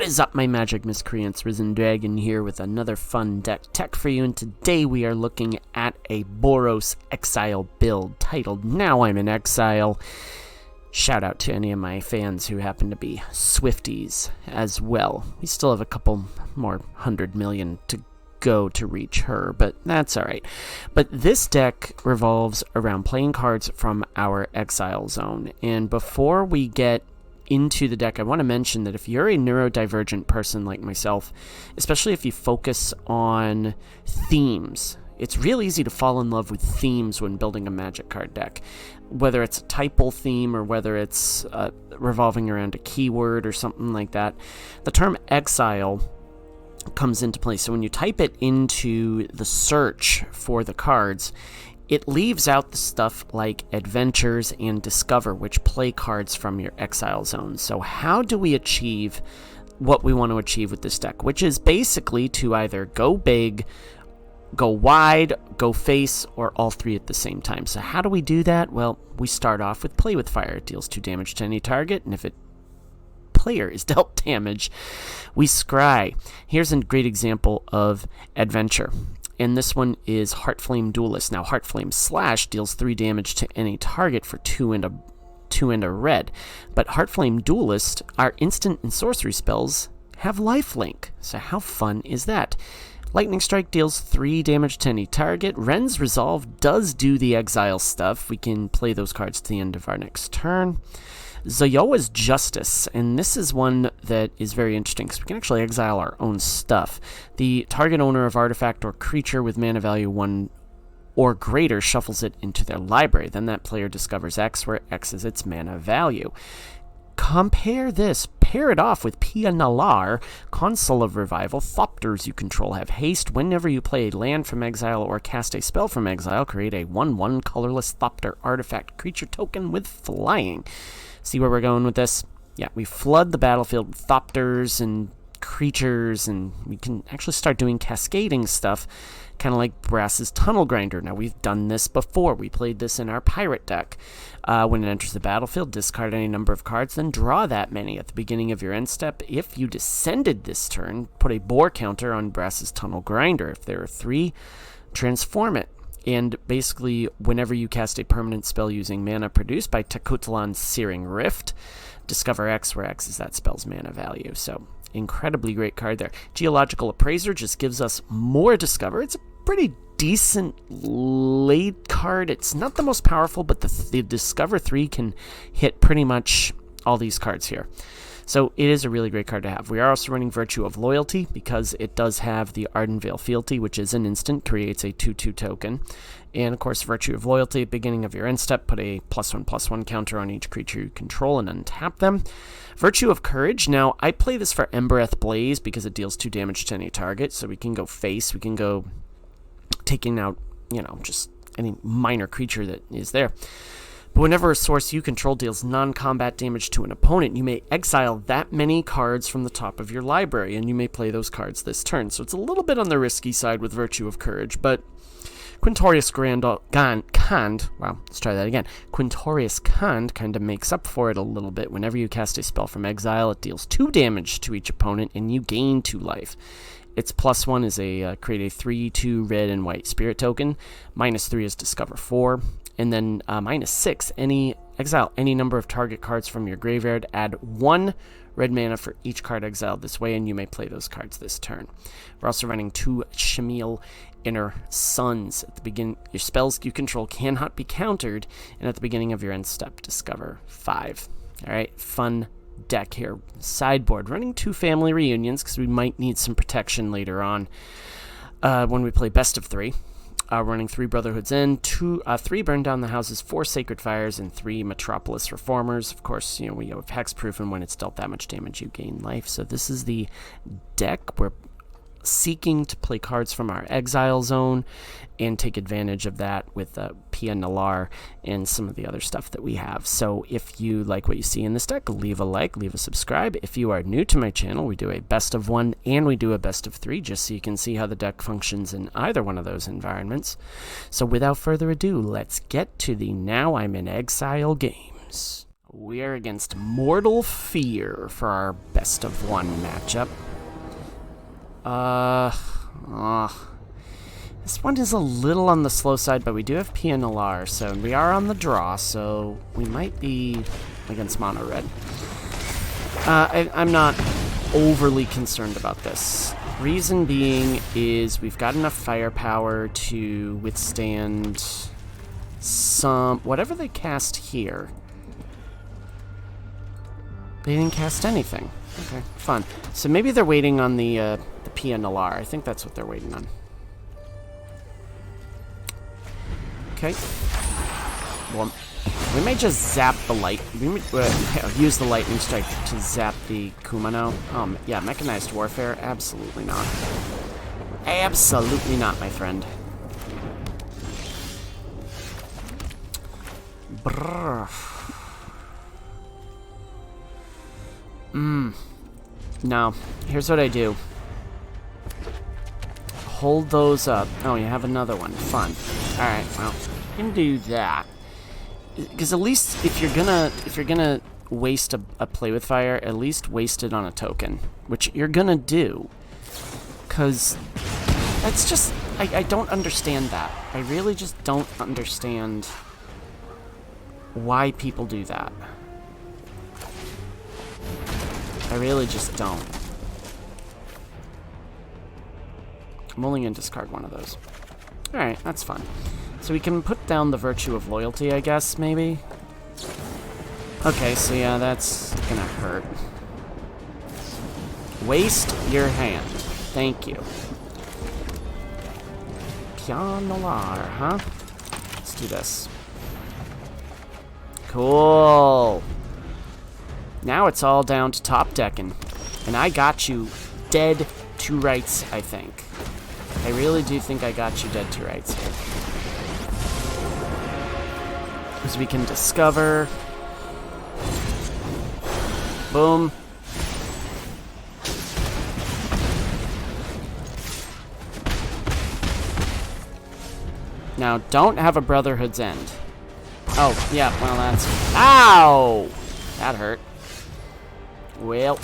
Is up, my magic miscreants? Risen Dragon here with another fun deck tech for you, and today we are looking at a Boros Exile build titled Now I'm in Exile. Shout out to any of my fans who happen to be Swifties as well. We still have a couple more 100 million to go to reach her, but that's alright. But this deck revolves around playing cards from our Exile Zone, and before we get into the deck, I want to mention that if you're a neurodivergent person like myself, especially if you focus on themes, it's real easy to fall in love with themes when building a Magic card deck. Whether it's a typal theme or whether it's revolving around a keyword or something like that, the term exile comes into play. So when you type it into the search for the cards, it leaves out the stuff like Adventures and Discover, which play cards from your Exile Zone. So how do we achieve what we want to achieve with this deck? Which is basically to either go big, go wide, go face, or all three at the same time. So how do we do that? Well, we start off with Play with Fire. It deals 2 damage to any target, and if it player is dealt damage, we scry. Here's a great example of Adventure. And this one is Heartflame Duelist. Now, Heartflame Slash deals 3 damage to any target for 2 and a red. But Heartflame Duelist, our instant and sorcery spells, have lifelink. So how fun is that? Lightning Strike deals 3 damage to any target. Ren's Resolve does do the exile stuff. We can play those cards to the end of our next turn. Zoyoa's Justice, and this is one that is very interesting because we can actually exile our own stuff. The target owner of artifact or creature with mana value 1 or greater shuffles it into their library. Then that player discovers X, where X is its mana value. Pair it off with Pia Nalaar, Consul of Revival. Thopters you control have haste. Whenever you play a land from exile or cast a spell from exile, create a 1/1 colorless Thopter artifact creature token with flying. See where we're going with this? Yeah, we flood the battlefield with Thopters and creatures, and we can actually start doing cascading stuff, kind of like Brass's Tunnel Grinder. Now, we've done this before. We played this in our pirate deck. When it enters the battlefield, discard any number of cards, then draw that many at the beginning of your end step. If you descended this turn, put a boar counter on Brass's Tunnel Grinder. If there are 3, transform it. And basically, whenever you cast a permanent spell using mana produced by Tekutelan's Searing Rift, discover X, where X is that spell's mana value. So, incredibly great card there. Geological Appraiser just gives us more Discover. It's a pretty decent late card. It's not the most powerful, but the Discover 3 can hit pretty much all these cards here. So it is a really great card to have. We are also running Virtue of Loyalty because it does have the Ardenvale Fealty, which is an instant, creates a 2/2 token. And of course, Virtue of Loyalty, beginning of your end step, put a +1/+1 counter on each creature you control and untap them. Virtue of Courage. Now, I play this for Embereth Blaze because it deals 2 damage to any target. So we can go face, we can go taking out, just any minor creature that is there. But whenever a source you control deals non-combat damage to an opponent, you may exile that many cards from the top of your library, and you may play those cards this turn. So it's a little bit on the risky side with Virtue of Courage, but Quintorius Quintorius Khand kind of makes up for it a little bit. Whenever you cast a spell from exile, it deals 2 damage to each opponent, and you gain 2 life. Its +1 is create a 3/2 red and white spirit token. -3 is discover 4. And then -6, exile any number of target cards from your graveyard. Add 1 red mana for each card exiled this way, and you may play those cards this turn. We're also running 2 Shamil Inner Suns. At the beginning, your spells you control cannot be countered, and at the beginning of your end step, discover 5. All right, fun deck here. Sideboard, running 2 Family Reunions because we might need some protection later on when we play Best of 3. Running 3 Brotherhood's End, 3 Burn Down the Houses, 4 Sacred Fires, and 3 Metropolis Reformers. Of course, we have Hexproof, and when it's dealt that much damage, you gain life. So this is the deck. We're seeking to play cards from our Exile Zone and take advantage of that with Pia Nalaar and some of the other stuff that we have. So if you like what you see in this deck, leave a like, leave a subscribe. If you are new to my channel, we do a best of 1 and we do a best of 3 just so you can see how the deck functions in either one of those environments. So without further ado, let's get to the Now I'm in Exile games. We are against Mortal Fear for our best of one matchup. This one is a little on the slow side, but we do have Pia Nalaar, so we are on the draw, so we might be against mono red. I'm not overly concerned about this. Reason being is we've got enough firepower to withstand some... whatever they cast here. They didn't cast anything. Okay, fun. So maybe they're waiting on the Pia Nalaar. I think that's what they're waiting on. Okay. Well, we may just zap the light. We may use the lightning strike to zap the Kumano. Yeah, mechanized warfare? Absolutely not. Absolutely not, my friend. Brrr. No. Here's what I do. Hold those up. Oh, you have another one. Fun. Alright, well, you can do that. Because at least if you're gonna waste a play with fire, at least waste it on a token. Which you're gonna do. Because that's just... I don't understand that. I really just don't understand why people do that. I really just don't. I'm only going to discard one of those. Alright, that's fun. So we can put down the Virtue of Loyalty, I guess, maybe? Okay, so yeah, that's gonna hurt. Waste your hand. Thank you. Pia Nalaar, huh? Let's do this. Cool. Now it's all down to top decking. And I got you dead to rights, I think. I really do think I got you dead to rights here. Because we can discover. Boom. Now, don't have a Brotherhood's End. Oh, yeah, well, that's... Ow! That hurt. Well.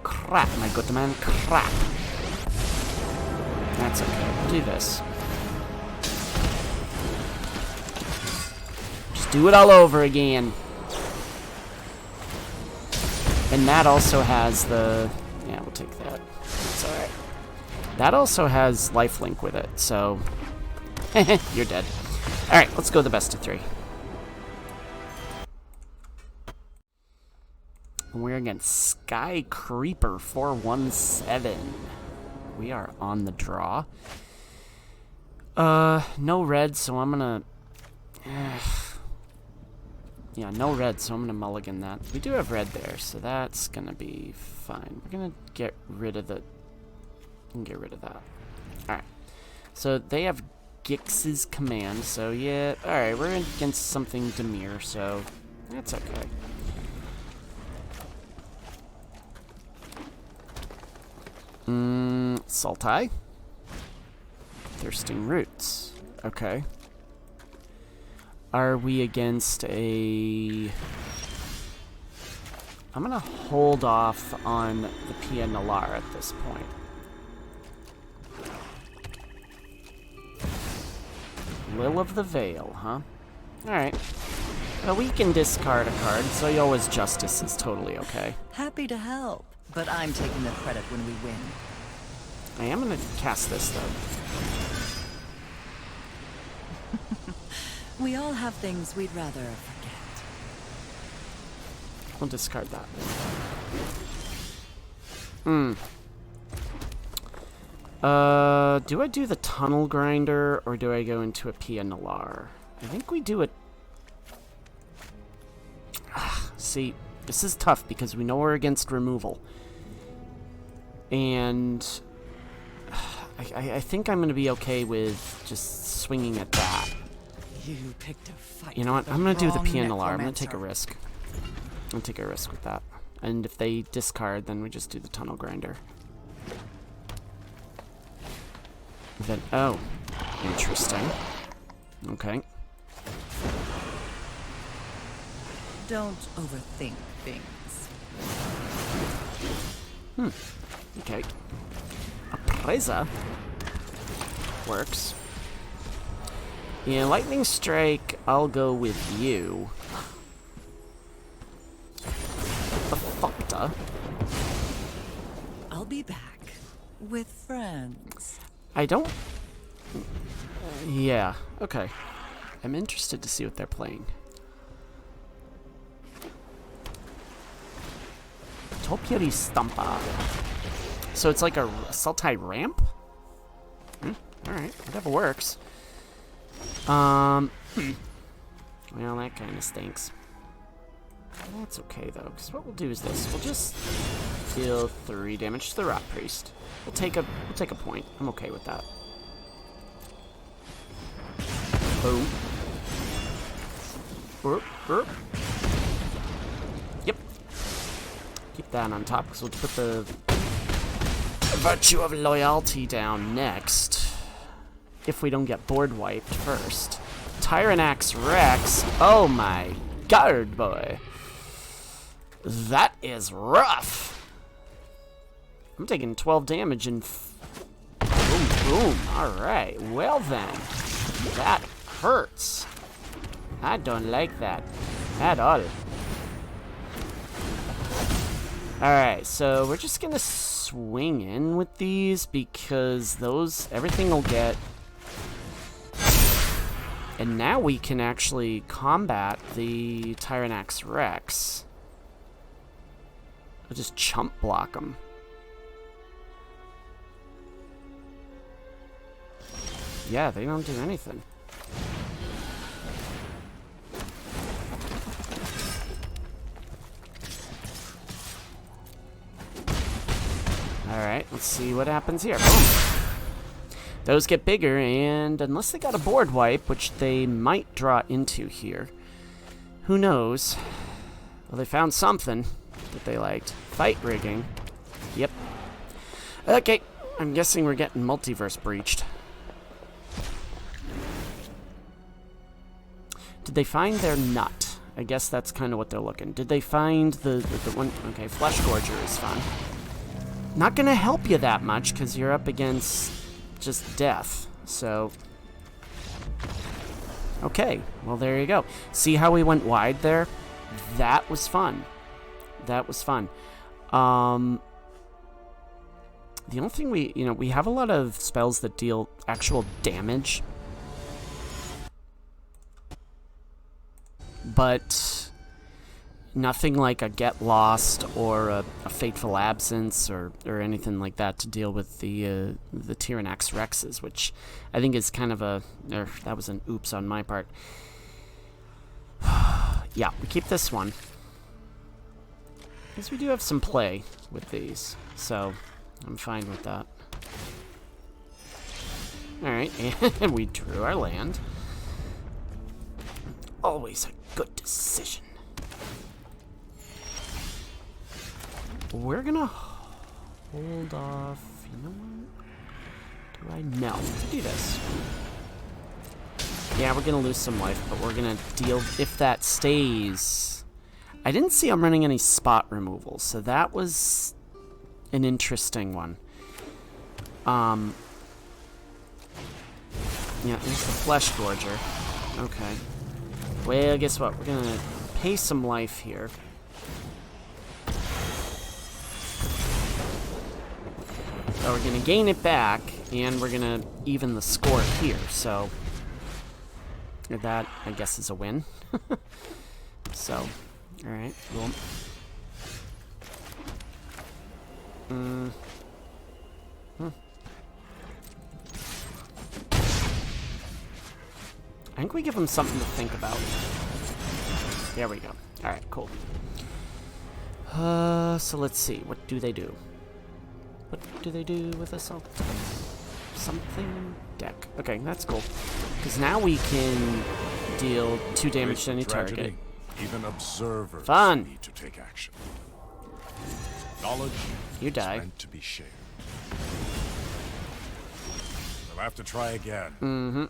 Crap, my good man, crap. That's okay, we'll do this. Just do it all over again. And that also has the... Yeah, we'll take that. It's alright. That also has lifelink with it, so... You're dead. Alright, let's go the best of three. We're against Sky Creeper 417. We are on the draw. No red, so I'm gonna... Yeah, no red, so I'm gonna mulligan that. We do have red there, so that's gonna be fine. We're gonna get rid of the... We can get rid of that. Alright. So they have Gix's command, so yeah... Alright, we're against something Demir, so... That's okay. Sultai. Thirsting Roots. Okay. Are we against a... I'm gonna hold off on the Pia Nalaar at this point. Lil of the Veil, huh? Alright. Well, we can discard a card, so Yoa's Justice is totally okay. Happy to help, but I'm taking the credit when we win. I am going to cast this, though. We all have things we'd rather forget. We'll discard that. Do I do the Tunnel Grinder, or do I go into a Pia Nalaar? I think we do it... See, this is tough, because we know we're against removal. And... I think I'm going to be okay with just swinging at that. You picked a fight. You know what? I'm going to do the Pia Nalaar. I'm going to take a risk. I'm going to take a risk with that. And if they discard, then we just do the Tunnel Grinder. Then, oh. Interesting. Okay. Don't overthink things. Okay. A presa works. Yeah, lightning strike, I'll go with you. The thopter. I'll be back with friends. I don't... yeah, okay. I'm interested to see what they're playing. Topiary Stumpa. So it's like a Sultai ramp? Alright, whatever works. Well, that kind of stinks. That's okay, though, because what we'll do is this. We'll just deal 3 damage to the Rock Priest. We'll take a point. I'm okay with that. Boom. Burp, burp. Yep. Keep that on top, because we'll put the Virtue of Loyalty down next. If we don't get board wiped first. Tyrannax Rex. Oh my god, boy. That is rough. I'm taking 12 damage and... boom, boom. Alright. Well then. That hurts. I don't like that at all. Alright, so we're just gonna swing in with these because everything will get... and now we can actually combat the Tyrannax Rex. I'll just chump block them. Yeah, they don't do anything. Alright, let's see what happens here. Boom. Those get bigger, and unless they got a board wipe, which they might draw into here, who knows? Well, they found something that they liked. Fight rigging. Yep. Okay, I'm guessing we're getting multiverse breached. Did they find their nut? I guess that's kind of what they're looking. Did they find the one? Okay, Flesh Gorger is fun. Not gonna help you that much because you're up against just death. So, okay, well there you go. See how we went wide there? That was fun. That was fun. The only thing we have a lot of spells that deal actual damage, but nothing like a Get Lost or a Fateful Absence or anything like that to deal with the Tyrannax Rexes, which I think is kind of that was an oops on my part. Yeah, we keep this one. Because we do have some play with these, so I'm fine with that. Alright, and we drew our land. Always a good decision. We're gonna hold off. You know what? Do I? No. Do this. Yeah, we're gonna lose some life, but we're gonna deal if that stays. I didn't see I'm running any spot removal, so that was an interesting one. Yeah, there's the Flesh Gorger. Okay. Well, guess what? We're gonna pay some life here. So we're gonna gain it back, and we're gonna even the score here, so that, I guess, is a win. So, alright, cool. I think we give them something to think about. There we go. Alright, cool. So let's see. What do they do? What do they do with assault? Something deck. Okay, that's cool. Because now we can deal 2 damage to any target. Even observers Fun. need to take action. Knowledge You die. is meant to be shared. We'll have to try again.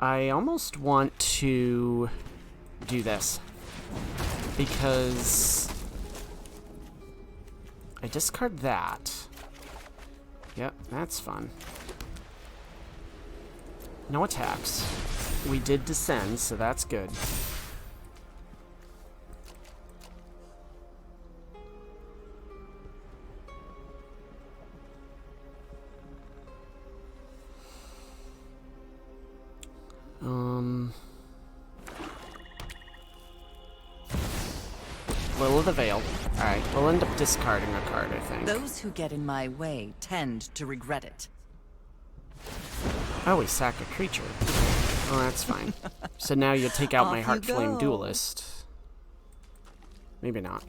I almost want to do this. Because I discard that. Yep, that's fun. No attacks. We did descend, so that's good. Will of the Veil. Alright, we'll end up discarding a card, I think. Those who get in my way tend to regret it. Oh, we sack a creature. Oh, that's fine. So now you take out my Heartflame Duelist. Maybe not.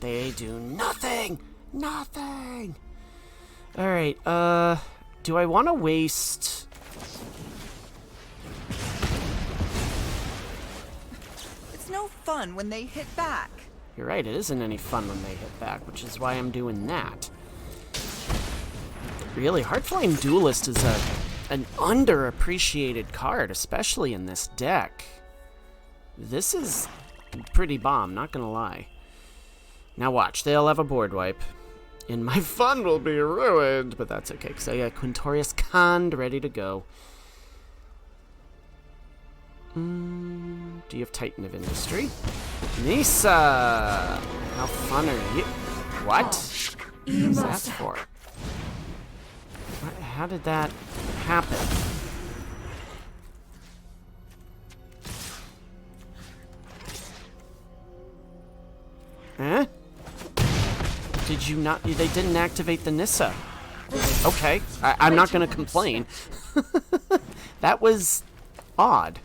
They do nothing! Nothing! Alright, do I want to waste... It's no fun when they hit back. You're right, it isn't any fun when they hit back, which is why I'm doing that. Really, Heartflame Duelist is an underappreciated card, especially in this deck. This is pretty bomb, not gonna lie. Now watch, they'll have a board wipe. And my fun will be ruined, but that's okay, because I got Quintorius Cond ready to go. Do you have Titan of Industry? Nisa! How fun are you? What? What's that for? How did that happen? Huh? Did you not? They didn't activate the Nissa. Okay, I'm not going to complain. That was odd.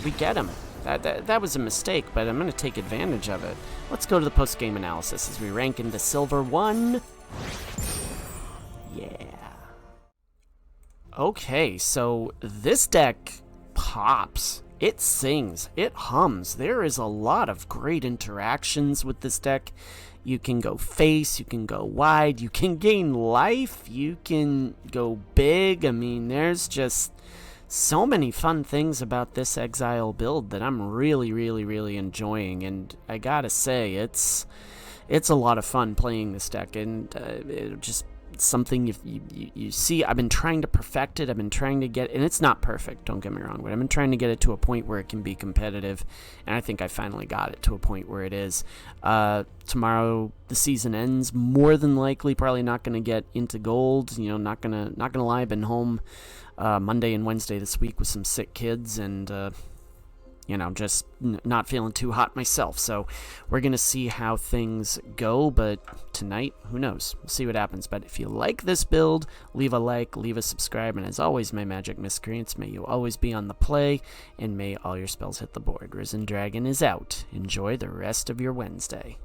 We get him. That was a mistake, but I'm going to take advantage of it. Let's go to the post-game analysis as we rank into Silver 1. Yeah. Okay, so this deck pops. It sings. It hums. There is a lot of great interactions with this deck. You can go face, you can go wide, you can gain life, you can go big. I mean, there's just so many fun things about this Exile build that I'm really, really, really enjoying. And I gotta say, it's a lot of fun playing this deck, and it just something you see. I've been trying to perfect it. I've been trying to get, and it's not perfect, don't get me wrong, but I've been trying to get it to a point where it can be competitive, and I think I finally got it to a point where it is. Tomorrow the season ends, more than likely probably not going to get into gold. You know, not gonna lie, I've been home Monday and Wednesday this week with some sick kids, and you know, just not feeling too hot myself. So we're going to see how things go, but tonight, who knows? We'll see what happens. But if you like this build, leave a like, leave a subscribe, and as always, my magic miscreants, may you always be on the play, and may all your spells hit the board. Risen Dragon is out. Enjoy the rest of your Wednesday.